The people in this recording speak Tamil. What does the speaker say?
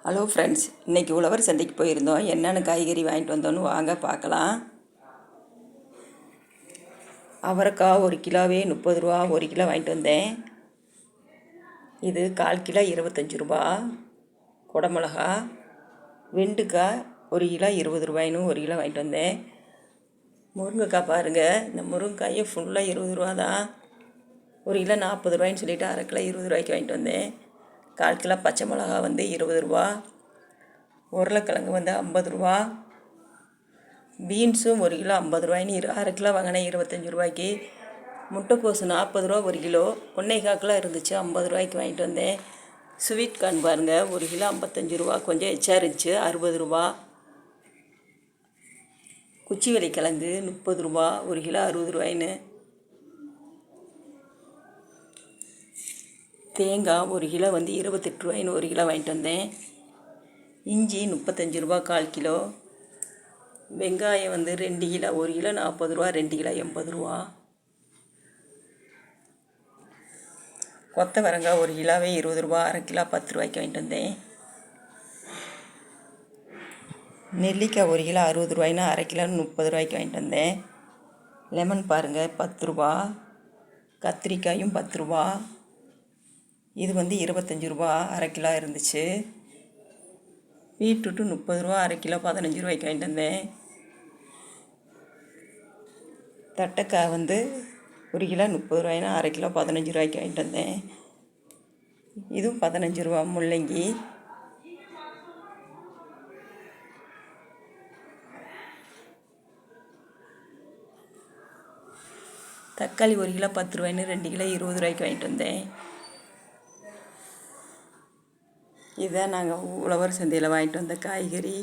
ஹலோ ஃப்ரெண்ட்ஸ், இன்றைக்கி உழவர் சந்தைக்கு போயிருந்தோம். என்னென்ன காய்கறி வாங்கிட்டு வந்தோன்னு வாங்க பார்க்கலாம். அவரைக்காய் 1 கிலோவே 30 ரூபா. 1 கிலோ வாங்கிட்டு வந்தேன். இது 1/4 கிலோ 25 ரூபா. குடமிளகா, வெண்டைக்காய் 1 கிலோ 20 ரூபாயின்னு 1 கிலோ வாங்கிட்டு வந்தேன். முருங்கைக்காய் பாருங்கள், இந்த முருங்கைக்காயை ஃபுல்லாக 20 ரூபா தான். 1 கிலோ 40 ரூபாயின்னு சொல்லிவிட்டு அரை கிலோ 20 ரூபாய்க்கு வாங்கிட்டு வந்தேன். 1/4 கிலோ பச்சை மிளகா 20 ரூபா. உருளைக்கிழங்கு 50 ரூபா. பீன்ஸும் 1 கிலோ 50 ரூபாயின்னு அரை கிலோ வாங்கினேன் 25 ரூபாய்க்கு. முட்டைக்கோசு 40 ரூபா 1 கிலோ. 1.25 கிலோ இருந்துச்சு, 50 ரூபாய்க்கு வாங்கிட்டு வந்தேன். ஸ்வீட் கார்ன் பாருங்கள், 1 கிலோ 55 ரூபா. கொஞ்சம் எச்சா இருந்துச்சு, 60 ரூபா. குச்சி கிழங்கு 30 ரூபா. 1 கிலோ 60 ரூபாயின்னு. தேங்காய் 1 கிலோ 28 ரூபாயின்னு 1 கிலோ வாங்கிட்டு வந்தேன். இஞ்சி 35 ரூபா 1/4 கிலோ. வெங்காயம் 2 கிலோ. 1 கிலோ 40 ரூபா, 2 கிலோ 80 ரூபா. கொத்தவரங்காய் 1 கிலோவே 20 ரூபா. அரை கிலோ 10 ரூபாய்க்கு வாங்கிட்டு வந்தேன். நெல்லிக்காய் 1 கிலோ 60 ரூபாயின்னு அரை கிலோ 30 ரூபாய்க்கு வாங்கிட்டு வந்தேன். லெமன் பாருங்கள் 10 ரூபா. கத்திரிக்காயும் 10 ரூபா. இது 25 ரூபா. அரை கிலோ இருந்துச்சு. பீட்ரூட்டு 30 ரூபா. அரை கிலோ 15 ரூபாய்க்கு வாங்கிட்டு வந்தேன். தட்டைக்காய் 1 கிலோ 30 ரூபாயின்னா அரை கிலோ 15 ரூபாய்க்கு வாங்கிட்டு வந்தேன். இதுவும் 15 ரூபா. முள்ளங்கி தக்காளி 1 கிலோ 10 ரூபாயின்னு 2 கிலோ 20 ரூபாய்க்கு வாங்கிட்டு வந்தேன். இதுதான் நாங்கள் உழவர் சந்தையில் வாங்கிட்டு வந்த காய்கறி.